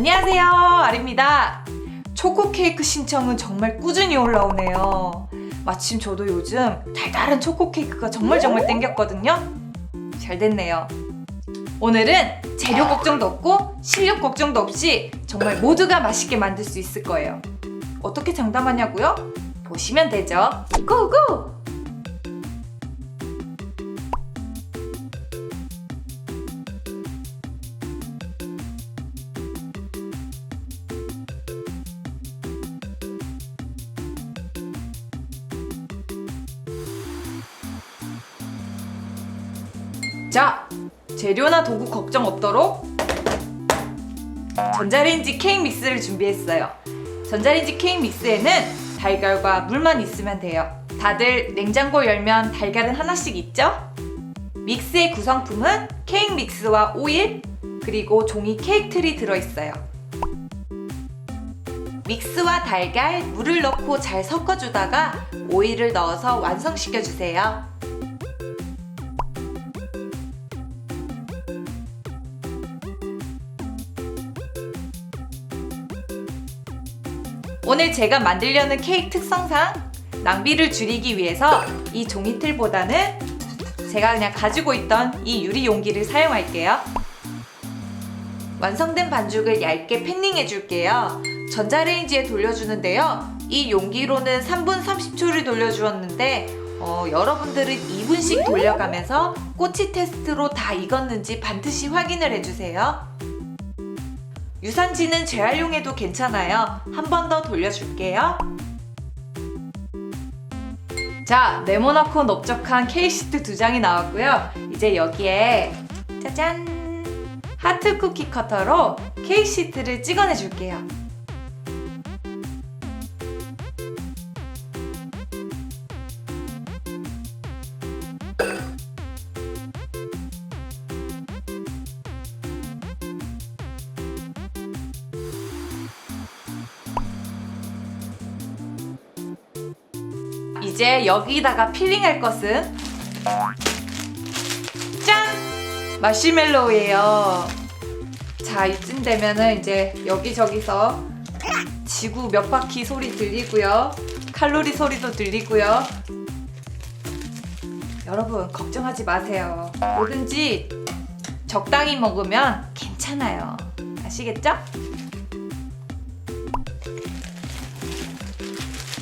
안녕하세요, 아리입니다. 초코 케이크 신청은 정말 꾸준히 올라오네요. 마침 저도 요즘 달달한 초코 케이크가 정말 땡겼거든요. 잘 됐네요. 오늘은 재료 걱정도 없고 실력 걱정도 없이 정말 모두가 맛있게 만들 수 있을 거예요. 어떻게 장담하냐고요? 보시면 되죠. 고고! 자, 재료나 도구 걱정 없도록 전자레인지 케이크 믹스를 준비했어요. 전자레인지 케이크 믹스에는 달걀과 물만 있으면 돼요. 다들 냉장고 열면 달걀은 하나씩 있죠? 믹스의 구성품은 케이크 믹스와 오일, 그리고 종이 케이크 틀이 들어있어요. 믹스와 달걀, 물을 넣고 잘 섞어주다가 오일을 넣어서 완성시켜주세요. 오늘 제가 만들려는 케이크 특성상 낭비를 줄이기 위해서 이 종이틀보다는 제가 그냥 가지고 있던 이 유리 용기를 사용할게요. 완성된 반죽을 얇게 패닝해 줄게요. 전자레인지에 돌려주는데요. 이 용기로는 3분 30초를 돌려주었는데 여러분들은 2분씩 돌려가면서 꼬치 테스트로 다 익었는지 반드시 확인을 해주세요. 유산지는 재활용해도 괜찮아요. 한 번 더 돌려줄게요. 자, 네모나고 넓적한 케이크 시트 2장이 나왔고요. 이제 여기에 짜잔! 하트 쿠키 커터로 케이크 시트를 찍어내 줄게요. 이제 여기다가 필링할 것은 짠! 마시멜로우예요. 자, 이쯤 되면은 이제 여기저기서 지구 몇 바퀴 소리 들리고요. 칼로리 소리도 들리고요. 여러분, 걱정하지 마세요. 뭐든지 적당히 먹으면 괜찮아요. 아시겠죠?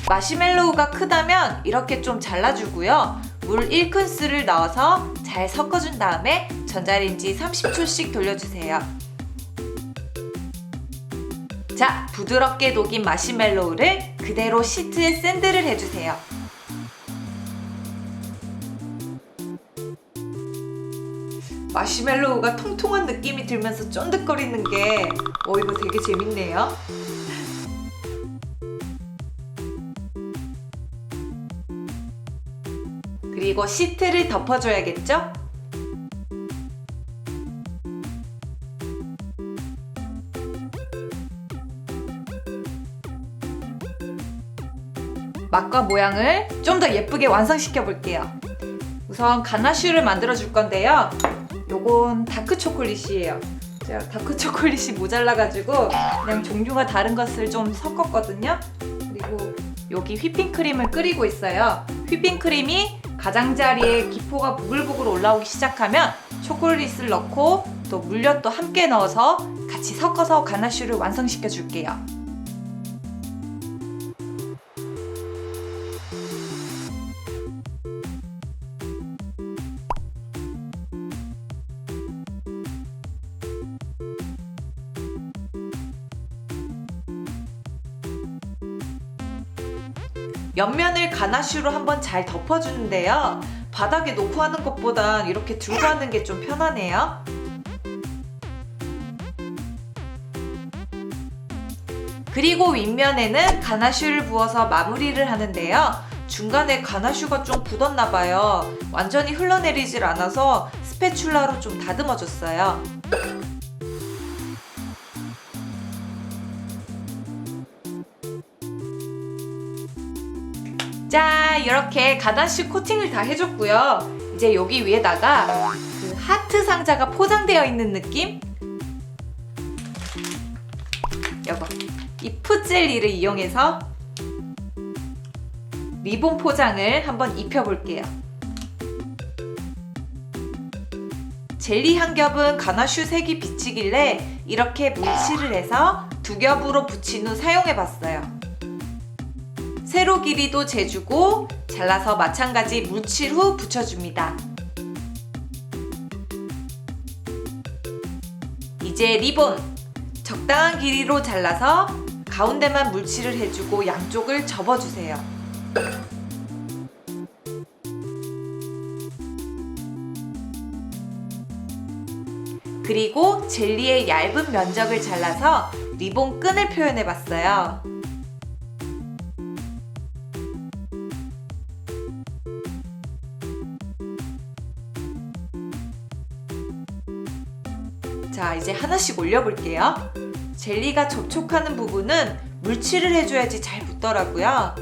마시멜로우가 크다면 이렇게 좀 잘라주고요. 물 1큰술을 넣어서 잘 섞어준 다음에 전자레인지 30초씩 돌려주세요. 자, 부드럽게 녹인 마시멜로우를 그대로 시트에 샌드를 해주세요. 마시멜로우가 통통한 느낌이 들면서 쫀득거리는 게 이거 되게 재밌네요. 그리고 시트를 덮어줘야겠죠? 맛과 모양을 좀 더 예쁘게 완성시켜 볼게요. 우선 가나슈를 만들어 줄 건데요. 요건 다크 초콜릿이에요. 제가 다크 초콜릿이 모자라가지고 그냥 종류가 다른 것을 좀 섞었거든요. 그리고 여기 휘핑크림을 끓이고 있어요. 휘핑크림이 가장자리에 기포가 보글보글 올라오기 시작하면 초콜릿을 넣고 또 물엿도 함께 넣어서 같이 섞어서 가나슈를 완성시켜 줄게요. 옆면을 가나슈로 한번 잘 덮어주는데요. 바닥에 놓고 하는 것보단 이렇게 들고 하는 게 좀 편하네요. 그리고 윗면에는 가나슈를 부어서 마무리를 하는데요. 중간에 가나슈가 좀 굳었나봐요. 완전히 흘러내리질 않아서 스패츌라로 좀 다듬어줬어요. 자, 이렇게 가나슈 코팅을 다 해줬고요. 이제 여기 위에다가 그 하트 상자가 포장되어 있는 느낌? 이 풋젤리를 이용해서 리본 포장을 한번 입혀볼게요. 젤리 한 겹은 가나슈 색이 비치길래 이렇게 물칠을 해서 두 겹으로 붙인 후 사용해봤어요. 세로 길이도 재주고 잘라서 마찬가지 물칠 후 붙여줍니다. 이제 리본! 적당한 길이로 잘라서 가운데만 물칠을 해주고 양쪽을 접어주세요. 그리고 젤리의 얇은 면적을 잘라서 리본 끈을 표현해봤어요. 자, 이제 하나씩 올려볼게요. 젤리가 접촉하는 부분은 물칠을 해줘야지 잘 붙더라고요.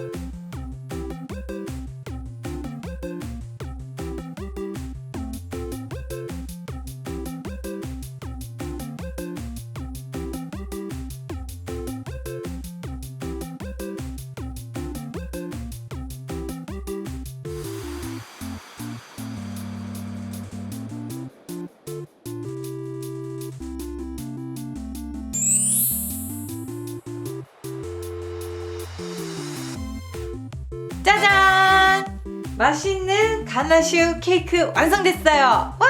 짜잔! 맛있는 가나슈 케이크 완성됐어요! 와!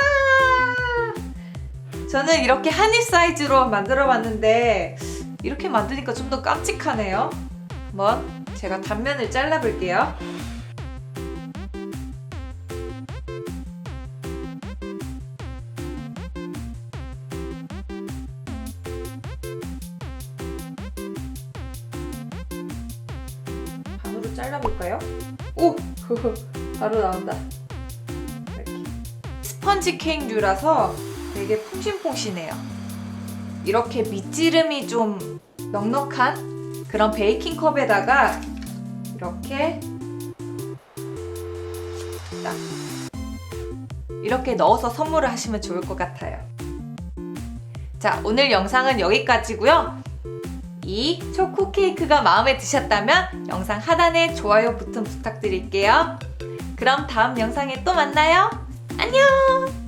저는 이렇게 한입 사이즈로 만들어 봤는데 이렇게 만드니까 좀 더 깜찍하네요. 한번 제가 단면을 잘라 볼게요. 반으로 잘라볼까요? 오! 바로 나온다. 이렇게. 스펀지 케이크류라서 되게 퐁신퐁신해요. 이렇게 밑지름이 좀 넉넉한 그런 베이킹컵에다가 이렇게 딱 이렇게 넣어서 선물을 하시면 좋을 것 같아요. 자, 오늘 영상은 여기까지고요. 이 초코 케이크가 마음에 드셨다면 영상 하단에 좋아요 버튼 부탁드릴게요. 그럼 다음 영상에 또 만나요. 안녕!